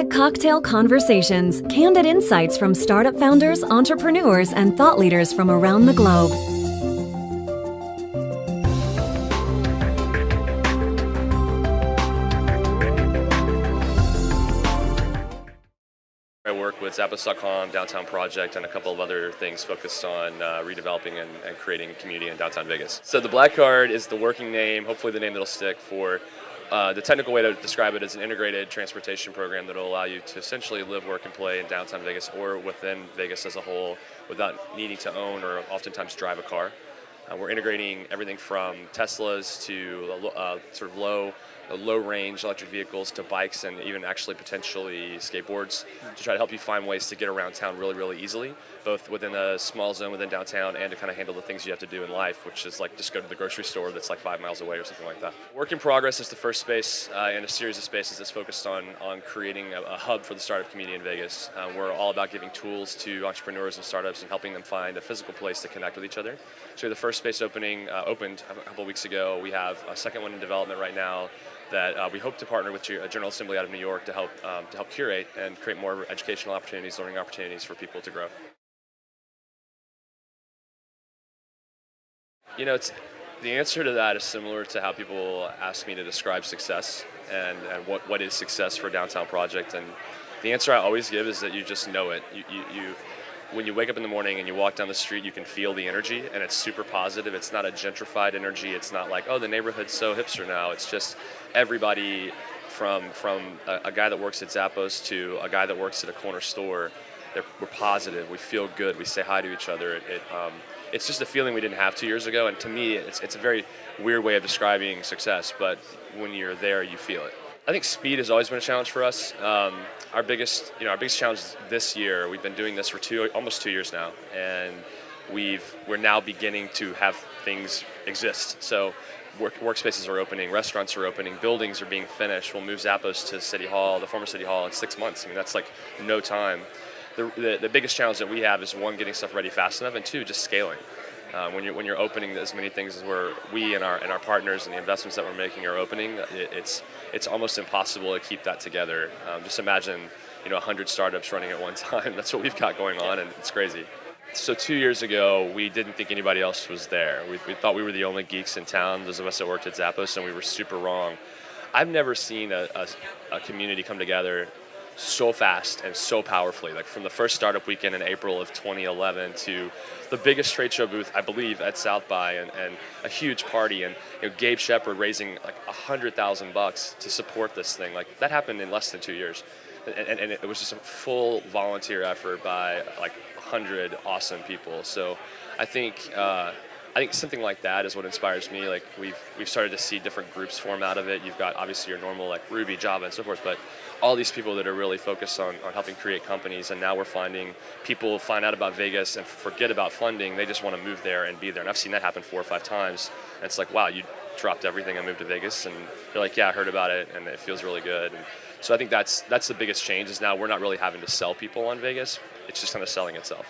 Get cocktail conversations, candid insights from startup founders, entrepreneurs, and thought leaders from around the globe. I work with Zappos.com, Downtown Project, and a couple of other things focused on redeveloping and creating community in downtown Vegas. So the Black Card is the working name, hopefully the name that'll stick for the technical way to describe it is an integrated transportation program that will allow you to essentially live, work, and play in downtown Vegas or within Vegas as a whole without needing to own or oftentimes drive a car. We're integrating everything from Teslas to sort of low-range electric vehicles to bikes and even actually potentially skateboards to try to help you find ways to get around town really, really easily, both within a small zone within downtown and to kind of handle the things you have to do in life, which is like just go to the grocery store that's like 5 miles away or something like that. Work in Progress is the first space in a series of spaces that's focused on creating a hub for the startup community in Vegas. We're all about giving tools to entrepreneurs and startups and helping them find a physical place to connect with each other. So the first space opened a couple weeks ago. We have a second one in development right now that we hope to partner with a General Assembly out of New York to help curate and create more educational opportunities, learning opportunities for people to grow. You know, the answer to that is similar to how people ask me to describe success and what is success for Downtown Project. And the answer I always give is that you just know it. When you wake up in the morning and you walk down the street, you can feel the energy, and it's super positive. It's not a gentrified energy. It's not like, oh, the neighborhood's so hipster now. It's just everybody from a guy that works at Zappos to a guy that works at a corner store. We're positive. We feel good. We say hi to each other. It's just a feeling we didn't have 2 years ago, and to me, it's a very weird way of describing success, but when you're there, you feel it. I think speed has always been a challenge for us. Our biggest challenge this year, we've been doing this for almost 2 years now, and we're now beginning to have things exist. So workspaces are opening, restaurants are opening, buildings are being finished. We'll move Zappos to City Hall, the former City Hall, in 6 months. I mean, that's like no time. The biggest challenge that we have is, one, getting stuff ready fast enough, and two, just scaling. When you're opening as many things as we and our partners and the investments that we're making are opening, it's almost impossible to keep that together. Just imagine 100 startups running at one time. That's what we've got going on, and it's crazy. So 2 years ago, we didn't think anybody else was there. We thought we were the only geeks in town, those of us that worked at Zappos, and we were super wrong. I've never seen a community come together so fast and so powerfully, like from the first startup weekend in April of 2011 to the biggest trade show booth, I believe, at South by, and a huge party, and Gabe Shepard raising like $100,000 to support this thing. Like, that happened in less than 2 years, and it was just a full volunteer effort by like 100 awesome people. So I think something like that is what inspires me. Like, we've started to see different groups form out of it. You've got obviously your normal like Ruby, Java, and so forth, but all these people that are really focused on helping create companies, and now we're finding people find out about Vegas and forget about funding. They just want to move there and be there. And I've seen that happen 4 or 5 times. And it's like, wow, you dropped everything and moved to Vegas, and you're like, yeah, I heard about it, and it feels really good. And so I think that's the biggest change, is now we're not really having to sell people on Vegas. It's just kind of selling itself.